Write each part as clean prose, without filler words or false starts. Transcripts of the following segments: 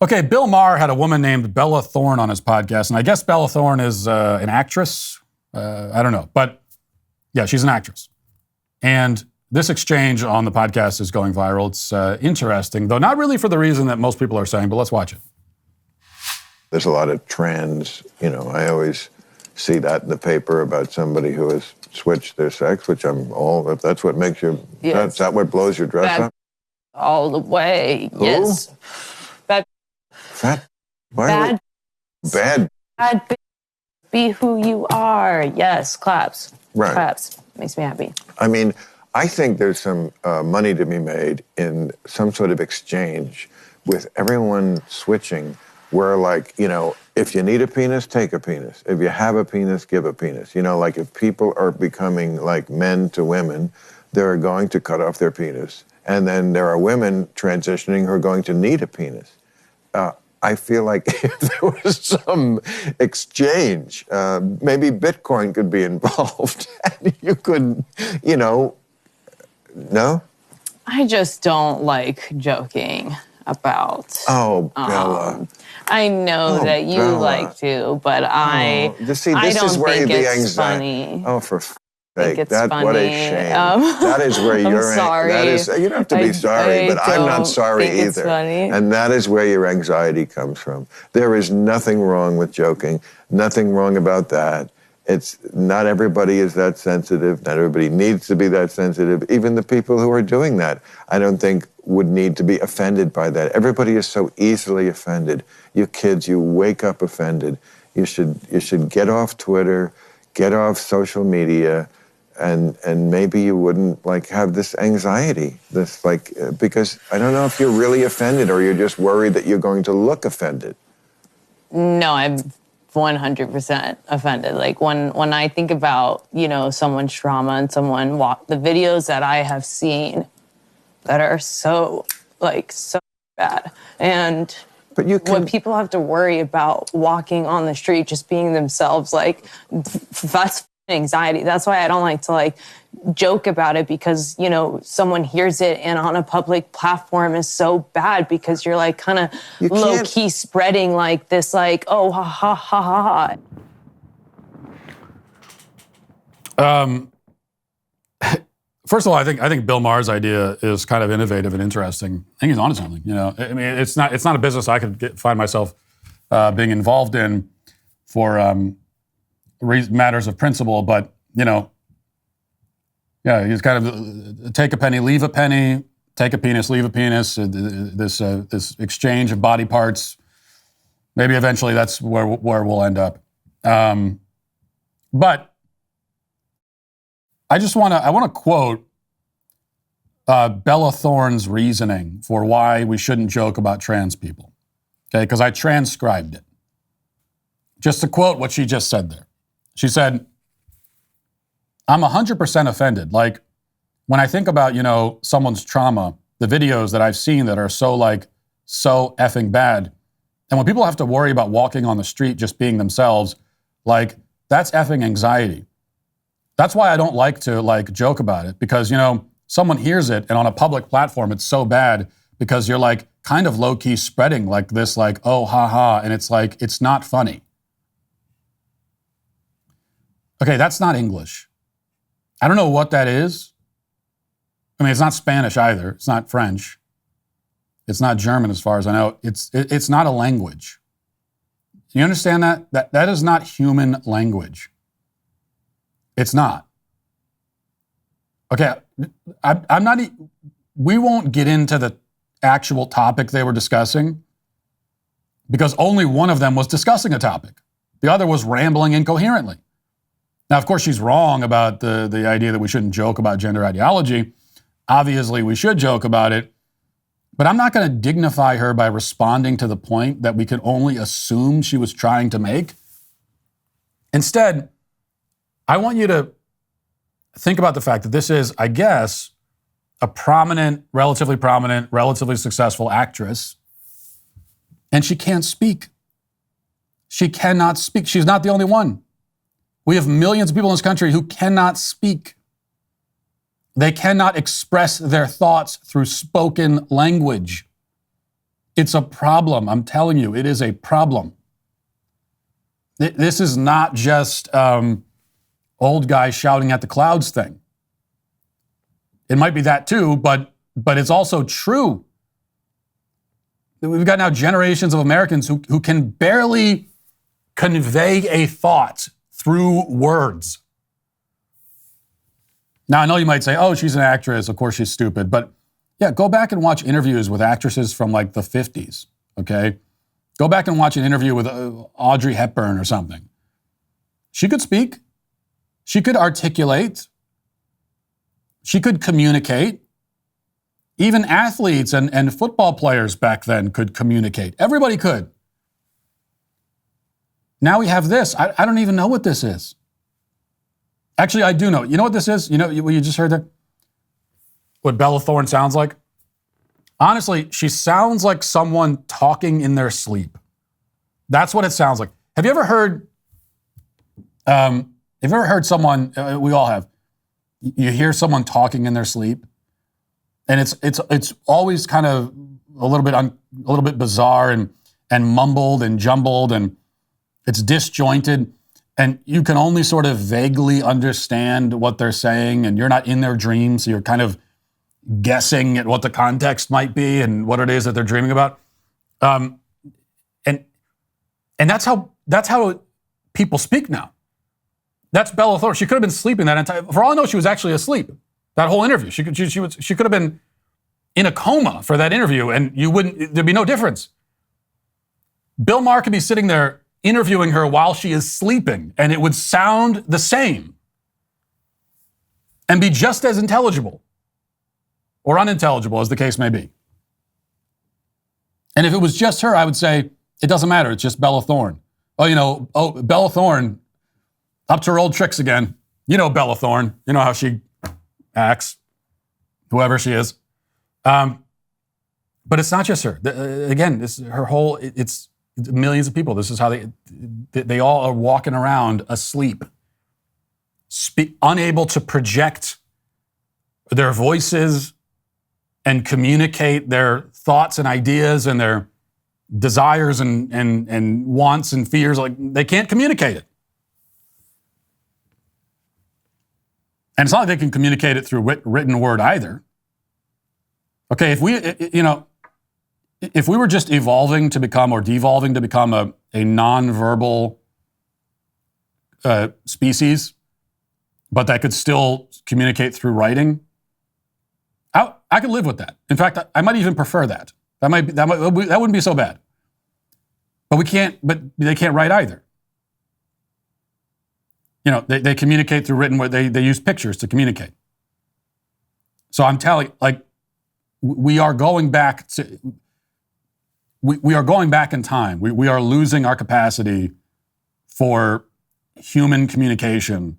Okay, Bill Maher had a woman named Bella Thorne on his podcast, and I guess Bella Thorne is an actress. I don't know, but yeah, she's an actress. And this exchange on the podcast is going viral. It's interesting, though not really for the reason that most people are saying, but let's watch it. There's a lot of trans, I always see that in the paper about somebody who has switched their sex, which if that's what makes you, yes. Is that what blows your dress up? All the way, Who? yes. Fat? Why Bad. Bad. Bad. Be who you are. Yes, claps. Right. Claps. Makes me happy. I mean, I think there's some money to be made in some sort of exchange with everyone switching where, if you need a penis, take a penis. If you have a penis, give a penis. If people are becoming like men to women, they're going to cut off their penis. And then there are women transitioning who are going to need a penis. I feel like if there was some exchange, maybe Bitcoin could be involved. And you could, no? I just don't like joking about. Oh, Bella. I know that you Bella. like to, but I this I don't is where think the it's anxiety. funny. Oh, for think it's What a funny. shame. That is where I'm you're. sorry. You don't have to be sorry, but I'm not sorry think it's either. funny. And that is where your anxiety comes from. There is nothing wrong with joking. Nothing wrong about that. It's not everybody is that sensitive. Not everybody needs to be that sensitive. Even the people who are doing that, I don't think would need to be offended by that. Everybody is so easily offended. You kids, you wake up offended. You should get off Twitter, get off social media, and maybe you wouldn't have this anxiety. Because I don't know if you're really offended or you're just worried that you're going to look offended. No, I'm 100% offended. When I think about, someone's trauma and the videos that I have seen that are so bad. And when people have to worry about walking on the street, just being themselves, that's anxiety. That's why I don't like to joke about it, because, someone hears it and on a public platform is so bad because you're kind of low key spreading this, oh, ha, ha, ha, ha, ha. First of all, I think Bill Maher's idea is kind of innovative and interesting. I think he's onto something. I mean, it's not a business I could find myself being involved in for matters of principle, but he's kind of take a penny, leave a penny, take a penis, leave a penis. This exchange of body parts. Maybe eventually that's where we'll end up. But I want to quote Bella Thorne's reasoning for why we shouldn't joke about trans people. Okay, because I transcribed it. Just to quote what she just said there. She said, I'm 100% offended. When I think about, someone's trauma, the videos that I've seen that are so effing bad, and when people have to worry about walking on the street just being themselves, that's effing anxiety. That's why I don't like to joke about it, because, someone hears it and on a public platform, it's so bad because you're kind of low key spreading this, oh, ha ha. And it's not funny. Okay, that's not English. I don't know what that is. I mean, it's not Spanish either. It's not French. It's not German as far as I know. It's not a language. You understand that? That is not human language. It's not. Okay, I'm not. We won't get into the actual topic they were discussing because only one of them was discussing a topic. The other was rambling incoherently. Now, of course, she's wrong about the idea that we shouldn't joke about gender ideology. Obviously, we should joke about it. But I'm not going to dignify her by responding to the point that we can only assume she was trying to make. Instead, I want you to think about the fact that this is, I guess, a relatively successful actress, and she can't speak. She cannot speak. She's not the only one. We have millions of people in this country who cannot speak. They cannot express their thoughts through spoken language. It's a problem. I'm telling you, it is a problem. This is not just old guys shouting at the clouds thing. It might be that too, but it's also true. We've got now generations of Americans who can barely convey a thought through words. Now, I know you might say, oh, she's an actress. Of course she's stupid. But yeah, go back and watch interviews with actresses from like the 50s, okay? Go back and watch an interview with Audrey Hepburn or something. She could speak. She could articulate. She could communicate. Even athletes and football players back then could communicate. Everybody could. Now we have this. I don't even know what this is. Actually, I do know. You know what this is? You know what you just heard there? What Bella Thorne sounds like? Honestly, she sounds like someone talking in their sleep. That's what it sounds like. Have you ever heard someone, we all have, you hear someone talking in their sleep? And it's always kind of a little bit bizarre and mumbled and jumbled, and it's disjointed, and you can only sort of vaguely understand what they're saying, and you're not in their dreams, so you're kind of guessing at what the context might be and what it is that they're dreaming about. And that's how people speak now. That's Bella Thorne. She could have been sleeping that entire. For all I know, she was actually asleep. That whole interview, she could have been in a coma for that interview, and there'd be no difference. Bill Maher could be sitting there interviewing her while she is sleeping, and it would sound the same and be just as intelligible or unintelligible as the case may be. And if it was just her, I would say, it doesn't matter, it's just Bella Thorne. Bella Thorne, up to her old tricks again. You know Bella Thorne. You know how she acts, whoever she is. But it's not just her. Again, this is her whole, it's millions of people. This is how they all are walking around asleep, unable to project their voices and communicate their thoughts and ideas and their desires and wants and fears. Like, they can't communicate it. And it's not like they can communicate it through written word either. Okay, if we were just evolving to become or devolving to become a non-verbal species, but that could still communicate through writing, I could live with that. In fact, I might even prefer that. That wouldn't be so bad. But they can't write either. You know, they communicate through written word. They use pictures to communicate. So I'm telling, like, we are going back in time. We are losing our capacity for human communication.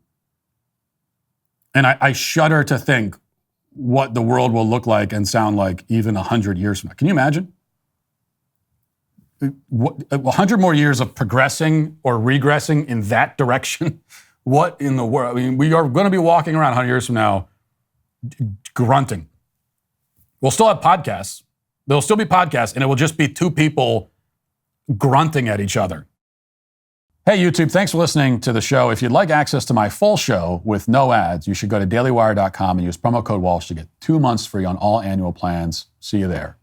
And I shudder to think what the world will look like and sound like even 100 years from now. Can you imagine? 100 more years of progressing or regressing in that direction? What in the world? I mean, we are going to be walking around 100 years from now grunting. We'll still have podcasts. There'll still be podcasts, and it will just be two people grunting at each other. Hey, YouTube, thanks for listening to the show. If you'd like access to my full show with no ads, you should go to dailywire.com and use promo code Walsh to get 2 months free on all annual plans. See you there.